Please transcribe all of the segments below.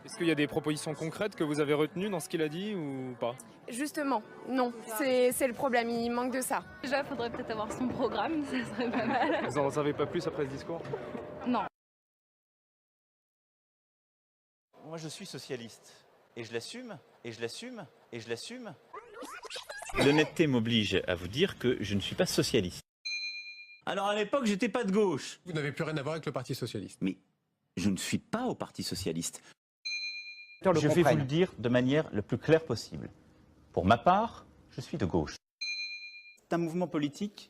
Est-ce qu'il y a des propositions concrètes que vous avez retenues dans ce qu'il a dit ou pas? Justement, non, c'est le problème, il manque de ça. Déjà, il faudrait peut-être avoir son programme, ça serait pas mal. Vous en savez pas plus après ce discours? Non. Moi, je suis socialiste. Et je l'assume, et je l'assume, et je l'assume. L'honnêteté m'oblige à vous dire que je ne suis pas socialiste. Alors, à l'époque, j'étais pas de gauche. Vous n'avez plus rien à voir avec le Parti socialiste. Mais je ne suis pas au Parti socialiste. Je vais vous le dire de manière la plus claire possible. Pour ma part, je suis de gauche. C'est un mouvement politique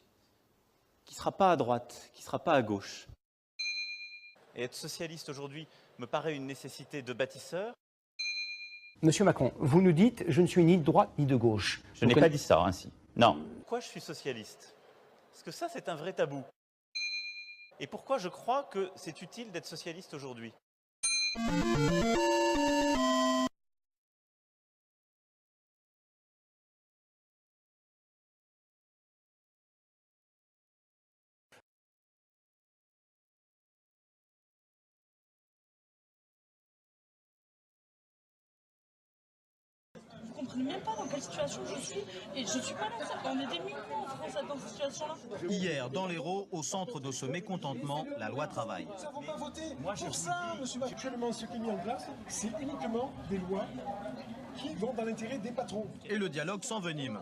qui ne sera pas à droite, qui ne sera pas à gauche. Et être socialiste aujourd'hui me paraît une nécessité de bâtisseur. Monsieur Macron, vous nous dites « je ne suis ni de droite ni de gauche ». Je n'ai pas dit ça ainsi. Non. Pourquoi je suis socialiste? Parce que ça, c'est un vrai tabou. Et pourquoi je crois que c'est utile d'être socialiste aujourd'hui? Vous comprenez même pas dans quelle situation je suis, et je suis pas la seule. On est des millions en France dans cette situation-là. Hier, dans l'Hérault, au centre de ce mécontentement, la loi travail. Nous n'avons pas voté pour ça, monsieur. Actuellement, ce qui est mis en place, c'est uniquement des lois qui vont dans l'intérêt des patrons. Et le dialogue s'envenime.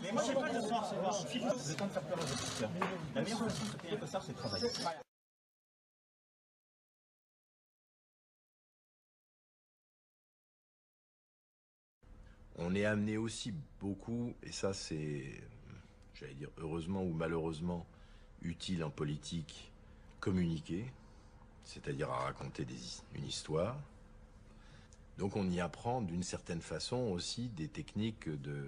Mais moi, j'ai pas de soir, c'est voir. Vous êtes en train de faire peur aux agriculteurs. La meilleure façon de payer un costard, c'est de travailler. On est amené aussi beaucoup, et ça c'est, j'allais dire heureusement ou malheureusement, utile en politique, communiquer, c'est-à-dire à raconter une histoire. Donc on y apprend d'une certaine façon aussi des techniques de,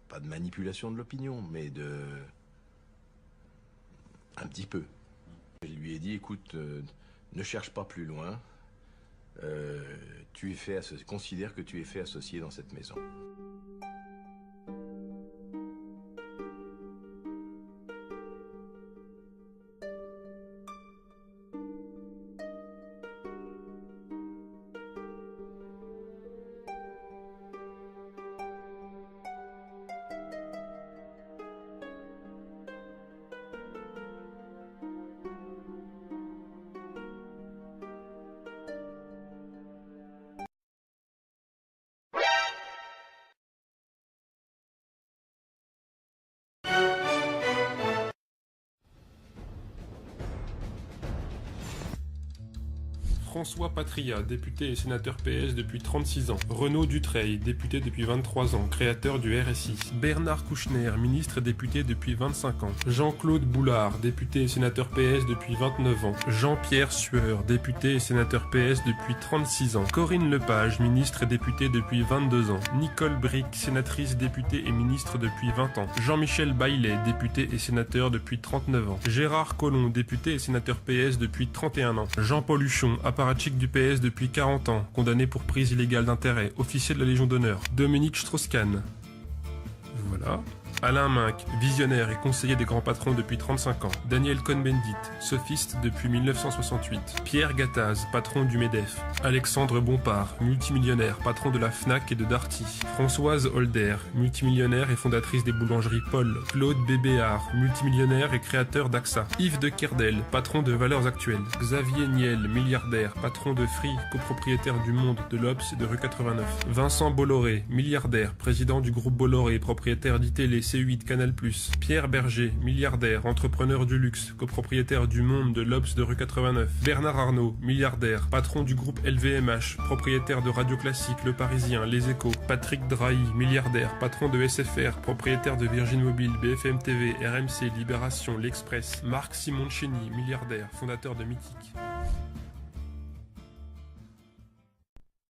pas de manipulation de l'opinion, mais de, un petit peu. Je lui ai dit, écoute, ne cherche pas plus loin. Considère que tu es fait associé dans cette maison. François Patria, député et sénateur PS depuis 36 ans. Renaud Dutreil, député depuis 23 ans, créateur du RSI. Bernard Kouchner, ministre et député depuis 25 ans. Jean-Claude Boulard, député et sénateur PS depuis 29 ans. Jean-Pierre Sueur, député et sénateur PS depuis 36 ans. Corinne Lepage, ministre et députée depuis 22 ans. Nicole Bricq, sénatrice, députée et ministre depuis 20 ans. Jean-Michel Baillet, député et sénateur depuis 39 ans. Gérard Collomb, député et sénateur PS depuis 31 ans. Jean-Paul Huchon, apparatchik du PS depuis 40 ans, condamné pour prise illégale d'intérêt, officier de la Légion d'honneur. Dominique Strauss-Kahn. Voilà. Alain Minck, visionnaire et conseiller des grands patrons depuis 35 ans. Daniel Cohn-Bendit, sophiste depuis 1968. Pierre Gattaz, patron du MEDEF. Alexandre Bompard, multimillionnaire, patron de la Fnac et de Darty. Françoise Holder, multimillionnaire et fondatrice des boulangeries Paul. Claude Bébéard, multimillionnaire et créateur d'AXA. Yves de Kerdel, patron de Valeurs Actuelles. Xavier Niel, milliardaire, patron de Free, copropriétaire du Monde, de l'Obs et de Rue 89. Vincent Bolloré, milliardaire, président du groupe Bolloré, propriétaire d'ITélé, C8, Canal+. Pierre Berger, milliardaire, entrepreneur du luxe, copropriétaire du Monde, de l'Obs, de Rue 89. Bernard Arnault, milliardaire, patron du groupe LVMH, propriétaire de Radio Classique, Le Parisien, Les Échos. Patrick Drahi, milliardaire, patron de SFR, propriétaire de Virgin Mobile, BFM TV, RMC, Libération, L'Express. Marc Simoncini, milliardaire, fondateur de Mythique.